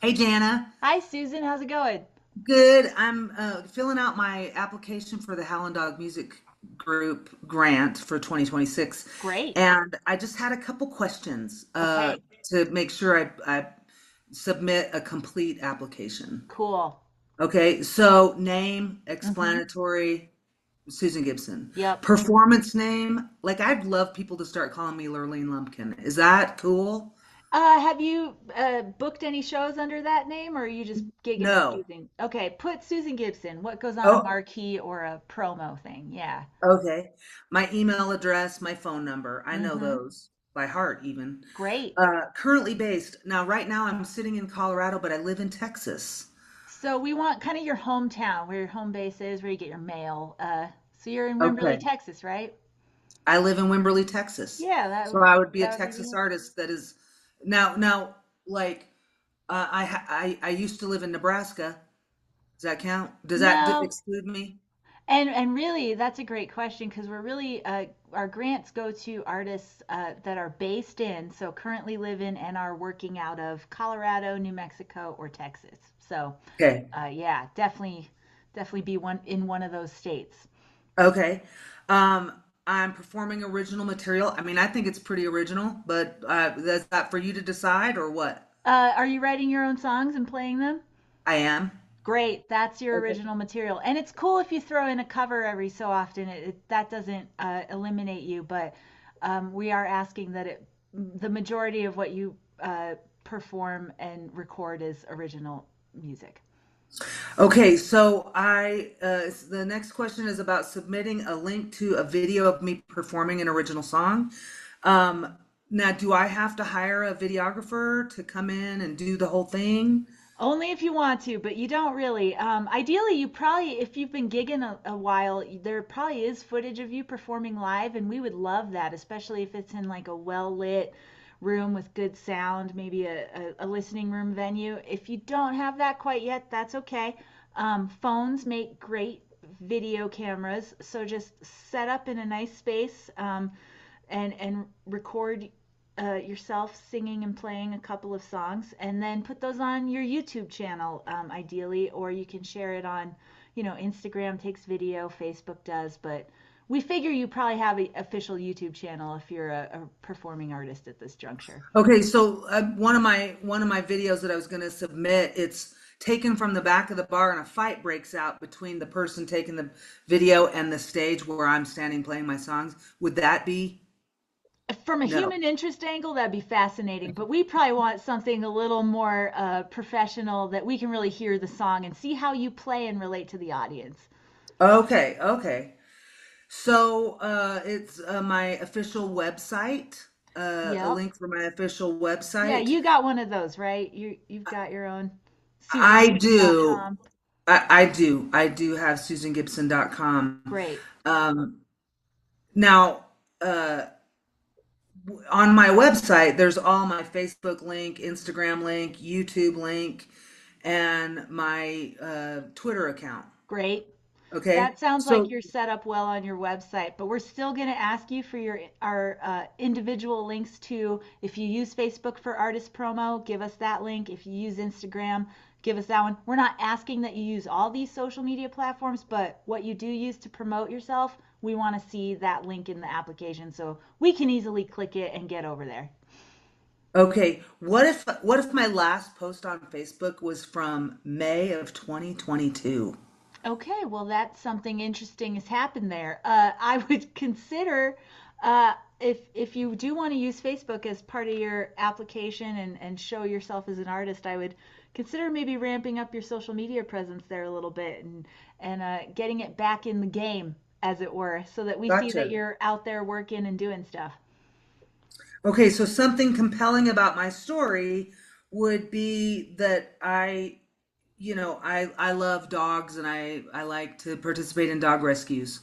Hey Jana, Hi, Susan. How's it going? good. I'm filling out my application for the Howlin' Dog Music Group grant for 2026, Great. and I just had a couple questions Okay. to make sure I submit a complete application. Cool. Okay, so name, Mm-hmm. explanatory, Susan Gibson. Yep. Performance name, like I'd love people to start calling me Lurleen Lumpkin. Is that cool? Have you booked any shows under that name, or are you just gigging and No. using? Okay, put Susan Gibson. What goes on a Oh, marquee or a promo thing? Yeah. okay. My email address, my phone number. I know Mm-hmm. those by heart even. Great. Currently based. Now, right now I'm sitting in Colorado, but I live in Texas. So we want kind of your hometown, where your home base is, where you get your mail. So you're in Wimberley, Okay. Texas, right? I live in Wimberley, Texas. Yeah, that So would I would be a that would be the Texas answer. artist that is now like I used to live in Nebraska. Does that count? Does that No, exclude me? and really, that's a great question because we're really our grants go to artists that are based in, so currently live in and are working out of Colorado, New Mexico, or Texas. So, Okay. yeah, definitely be one in one of those states. Okay. Um, I'm performing original material. I mean, I think it's pretty original, but that's that for you to decide or what? Are you writing your own songs and playing them? I am. Great, that's your Okay. original material, and it's cool if you throw in a cover every so often. That doesn't eliminate you, but we are asking that the majority of what you perform and record is original music. Okay, so the next question is about submitting a link to a video of me performing an original song. Um, Now, do I have to hire a videographer to come in and do the whole thing? Only if you want to, but you don't really. Ideally, you probably, if you've been gigging a while, there probably is footage of you performing live, and we would love that, especially if it's in like a well-lit room with good sound, maybe a listening room venue. If you don't have that quite yet, that's okay. Phones make great video cameras, so just set up in a nice space. And record yourself singing and playing a couple of songs, and then put those on your YouTube channel, ideally, or you can share it on, Instagram takes video, Facebook does, but we figure you probably have an official YouTube channel if you're a performing artist at this juncture. Okay, so one of my videos that I was going to submit, it's taken from the back of the bar, and a fight breaks out between the person taking the video and the stage where I'm standing playing my songs. Would that be? From a No. human interest angle, that'd be fascinating, but we probably want something a little more professional that we can really hear the song and see how you play and relate to the audience. Okay, okay. So it's my official website, a Yep. link for my official Yeah, website. you got one of those, right? You've got your own I do. susangibson.com. I do have SusanGibson.com. Great. Um, Now, uh, on my website, there's all my Facebook link, Instagram link, YouTube link, and my Twitter account. Great. Okay. That sounds like So, you're set up well on your website, but we're still going to ask you for your our individual links to, if you use Facebook for artist promo, give us that link. If you use Instagram, give us that one. We're not asking that you use all these social media platforms, but what you do use to promote yourself, we want to see that link in the application so we can easily click it and get over there. okay, what if my last post on Facebook was from May of 2022? Okay, well, that's something interesting has happened there. I would consider, if you do want to use Facebook as part of your application and show yourself as an artist, I would consider maybe ramping up your social media presence there a little bit and getting it back in the game, as it were, so that we see that Gotcha. you're out there working and doing stuff. Okay, so something compelling about my story would be that I love dogs, and I like to participate in dog rescues.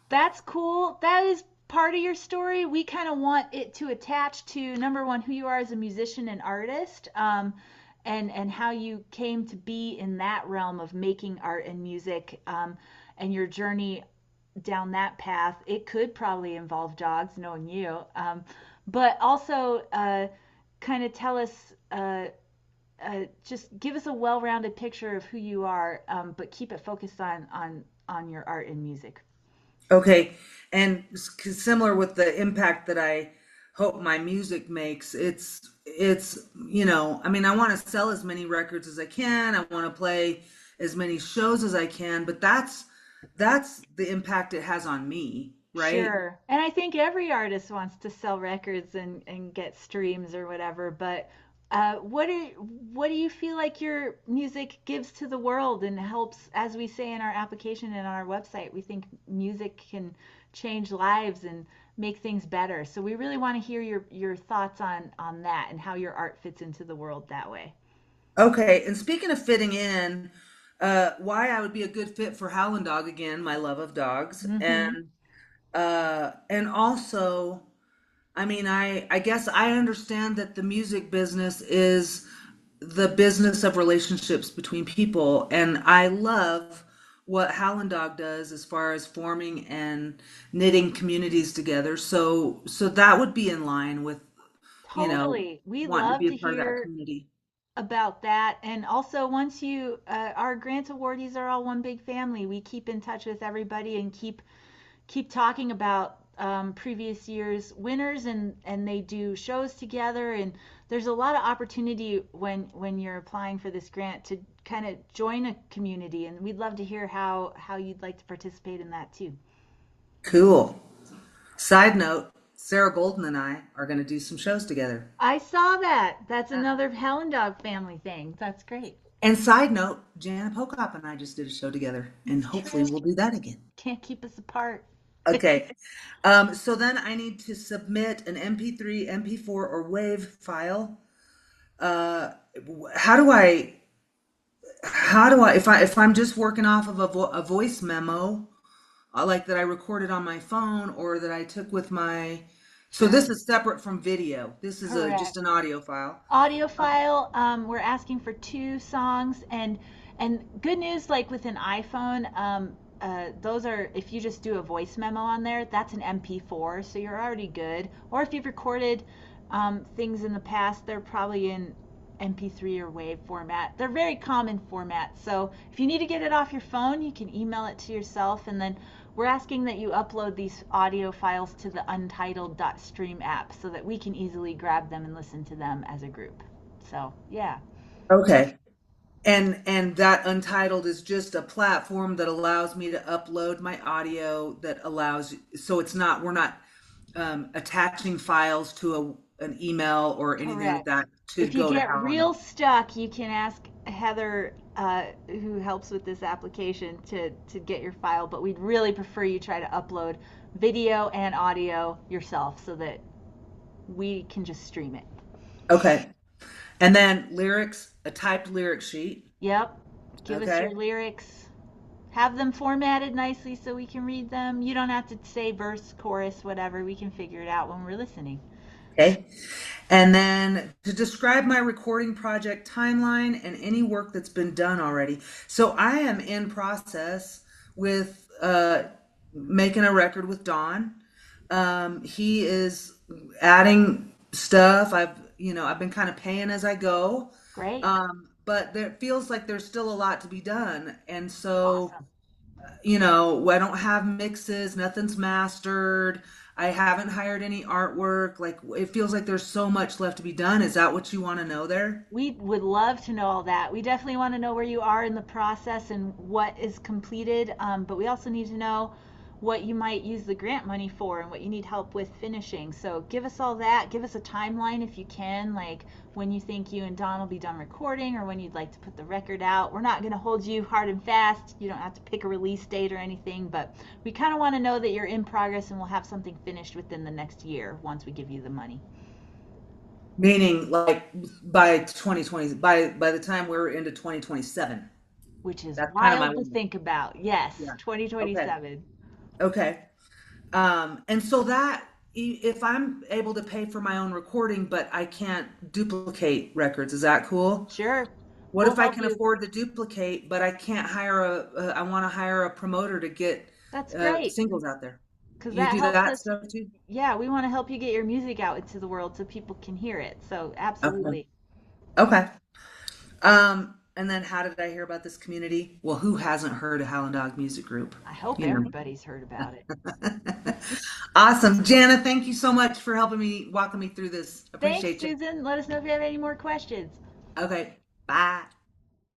That's cool. That is part of your story. We kind of want it to attach to, number one, who you are as a musician and artist, and how you came to be in that realm of making art and music, and your journey down that path. It could probably involve dogs, knowing you, but also kind of tell us just give us a well-rounded picture of who you are, but keep it focused on your art and music. Okay, and similar with the impact that I hope my music makes, it's I mean, I want to sell as many records as I can. I want to play as many shows as I can, but that's the impact it has on me, right? Sure. And I think every artist wants to sell records and get streams or whatever, but what do you feel like your music gives to the world and helps, as we say in our application and on our website, we think music can change lives and make things better. So we really want to hear your thoughts on that and how your art fits into the world that way. Okay, and speaking of fitting in, why I would be a good fit for Howlin' Dog again, my love of dogs, Mm-hmm. and also, I mean, I guess I understand that the music business is the business of relationships between people, and I love what Howlin' Dog does as far as forming and knitting communities together. So that would be in line with, you know, Totally. We wanting to love be a to part of that hear community. about that. And also, once you, our grant awardees are all one big family. We keep in touch with everybody and keep talking about previous year's winners, and they do shows together. And there's a lot of opportunity when you're applying for this grant to kind of join a community. And we'd love to hear how you'd like to participate in that too. Cool. Side note, Sarah Golden and I are going to do some shows together. I saw that. That's Yeah. another Helen Dog family thing. That's great. And side note, Jana Pokop and I just did a show together, and It's hopefully true. we'll do that again. Can't keep us apart. Okay. So then I need to submit an MP3, MP4, or WAV file. Uh, how do I, if I'm just working off of a voice memo, like that I recorded on my phone or that I took with my, so this is separate from video. This is just Correct. an audio file. Audio file, we're asking for 2 songs, and good news, like with an iPhone, those are, if you just do a voice memo on there, that's an MP4, so you're already good. Or if you've recorded things in the past, they're probably in MP3 or WAV format. They're very common formats. So if you need to get it off your phone, you can email it to yourself, and then we're asking that you upload these audio files to the untitled.stream app so that we can easily grab them and listen to them as a group. So, yeah. Okay. And that Untitled is just a platform that allows me to upload my audio that allows, so it's not, we're not attaching files to an email or anything like Correct. that to If you go to get Howlin'. real stuck, you can ask Heather, who helps with this application, to get your file. But we'd really prefer you try to upload video and audio yourself so that we can just stream it. Okay. And then lyrics, a typed lyric sheet. Yep. Give us your Okay. lyrics. Have them formatted nicely so we can read them. You don't have to say verse, chorus, whatever. We can figure it out when we're listening. Okay. And then to describe my recording project timeline and any work that's been done already. So I am in process with making a record with Don. He is adding stuff. I've been kind of paying as I go. Great. But there feels like there's still a lot to be done. And so Awesome. I don't have mixes, nothing's mastered. I haven't hired any artwork. Like it feels like there's so much left to be done. Is that what you want to know there? We would love to know all that. We definitely want to know where you are in the process and what is completed, but we also need to know what you might use the grant money for and what you need help with finishing. So give us all that. Give us a timeline if you can, like when you think you and Don will be done recording or when you'd like to put the record out. We're not going to hold you hard and fast. You don't have to pick a release date or anything, but we kind of want to know that you're in progress and we'll have something finished within the next year once we give you the money. Meaning like by 2020, by the time we're into 2027. Which is That's kind of my wild to window. think about. Yes, Yeah. Okay. 2027. Okay. And so that if I'm able to pay for my own recording, but I can't duplicate records, is that cool? Sure. What We'll if I help can you. afford to duplicate, but I can't hire I want to hire a promoter to get That's great singles out there. because You that do helps that us. stuff too? Yeah, we want to help you get your music out into the world so people can hear it. So, Okay. absolutely. Okay. And then how did I hear about this community? Well, who hasn't heard of Howlin' Dog Music Group? I hope You know. everybody's heard about it. Awesome. Jana, thank you so much for helping me, walking me through this. Thanks, Appreciate you. Susan. Let us know if you have any more questions. Okay. Bye.